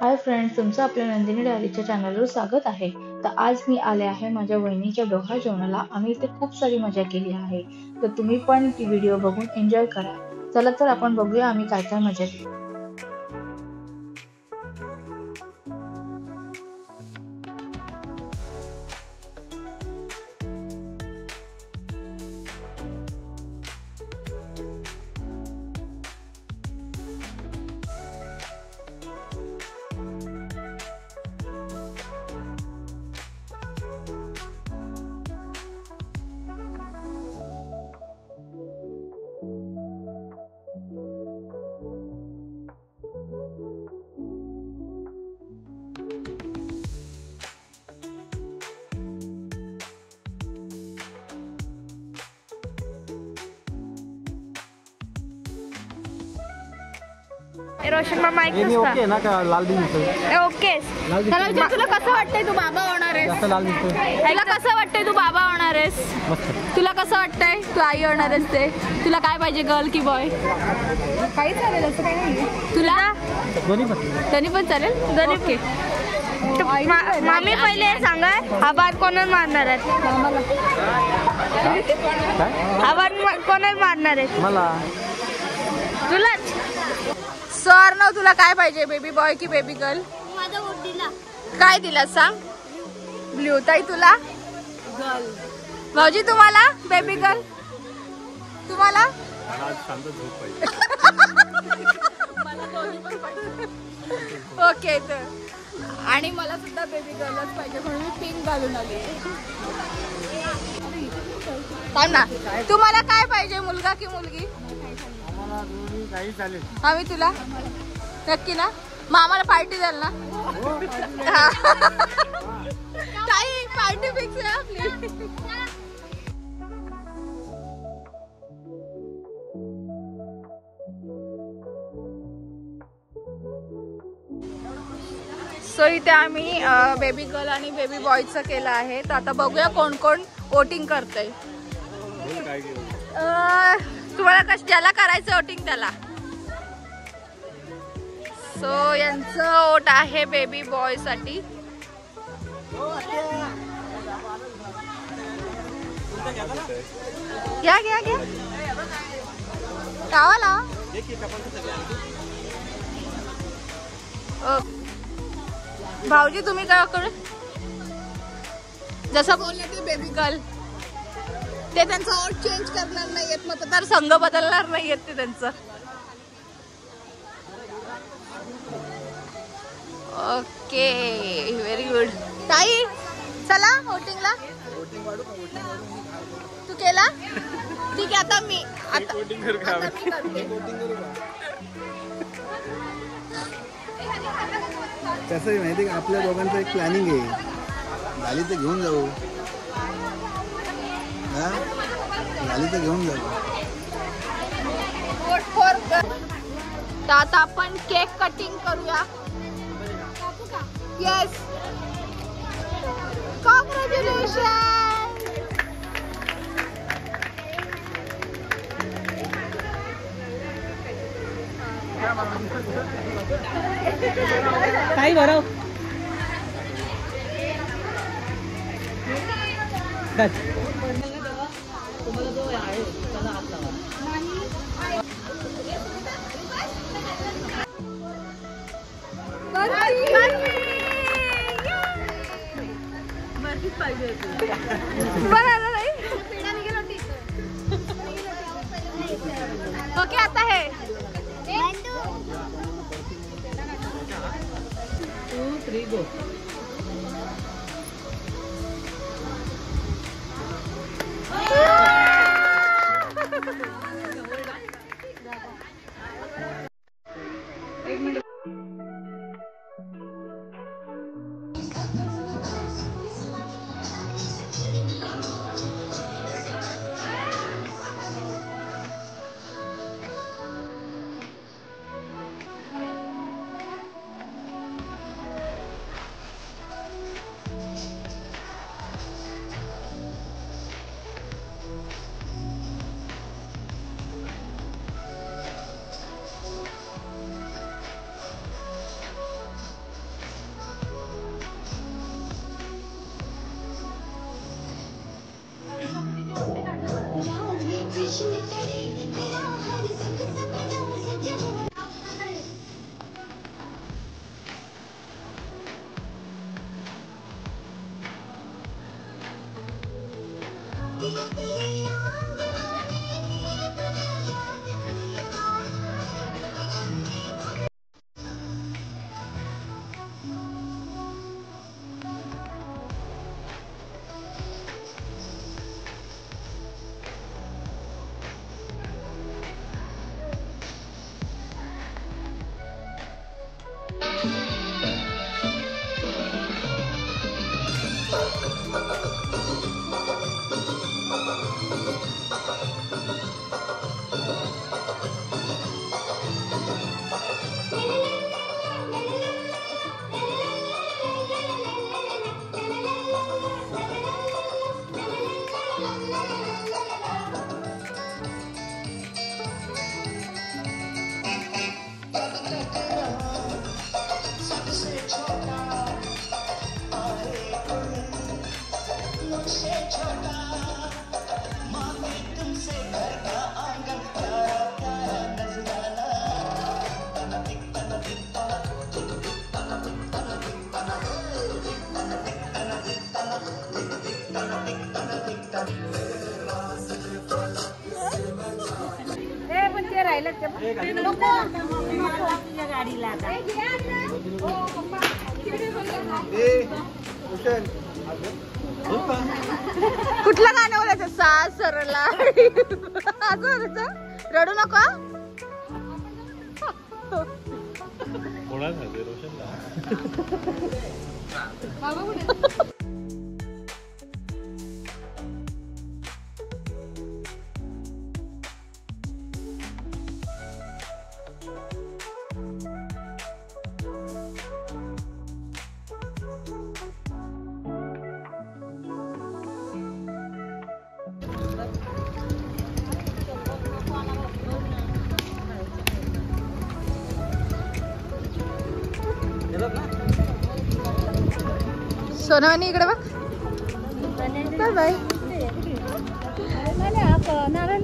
Hi friends, तुमचं आपल्या नंदिनी डायरीच्या चॅनलवर स्वागत आहे. तर आज मी आले आहे माझ्या वहिनीच्या डोहाळ जेवणाला. आम्ही इथे खूप सारी मजा केली आहे. तर तुम्ही पण ती व्हिडिओ बघून एन्जॉय करा. चला तर आपण बघूया आम्ही काय काय मजा केली. रोशन माईक ओके ना का लाल दिसतोय? ओके. तुला कसं वाटतंय तू बाबा होणार आहेस? जास्त लाल दिसतोय. तुला कसं वाटतंय तू बाबा होणार आहेस? तुला कसं वाटतंय तू आई होणार आहेस? ते तुला काय पाहिजे, गर्ल की बॉय? काही चालेल, असं काही नाही. तुला दोन्ही पण चालेल. दोन्ही ओके. मामी पहिले सांगा, हा बार कोणाला मारणार आहे? हा बार कोणाला मारणार आहे? मला. तुलाच. सर ना, तुला काय पाहिजे, बेबी बॉय की बेबी गर्ल? माझा वोट दिला. काय दिला सांग? ब्ल्यू. ताई तुला? गर्ल. भाऊजी तुम्हाला? Baby girl. तुम्हाला? ओके. तर आणि मला सुद्धा बेबी गर्लच पाहिजे म्हणून मी पिंक घालून आली. ना, तुम्हाला काय पाहिजे, मुलगा की मुलगी? आम्ही तुला नक्की ना. मग आम्हाला पार्टी द्याल ना? काही पार्टी फिक्स आहे आपली. सो इथे आम्ही बेबी गर्ल आणि बेबी बॉयचं केलं आहे. तर आता बघूया कोण कोण वोटिंग करतंय. तुम्हाला ज्याला करायचं वोटिंग त्याला. सो यांचं वोट आहे बेबी बॉय साठी. घ्या घ्या घ्या. गावाला भाऊजी तुम्ही काय करू? जसं बोलले ते बेबी गर्ल, ते त्यांचं वोट चेंज करणार नाहीयेत, मतदार संघ बदलणार नाहीयेत ते त्यांचं. Okay, very good. ताई चला वोटिंगला. तू केला? ठीक आहे, आता मी कसं आहे माहिती का, आपल्या दोघांचं एक प्लॅनिंग आहे. झाली तर घेऊन जाऊ. झाली तर घेऊन जाऊ. तर आता आपण केक कटिंग करूया. Yes, congratulation. काही बरं तुम्हाला जो आहे त्याला हात लावा. ओके, आता है 2, 3 गो. एक मिनिट. कुठलं गाणं बोलायचं? सासरला असं बोलायचं. रडू नको. सोनावणी इकडे बघ. Bye bye. नारायण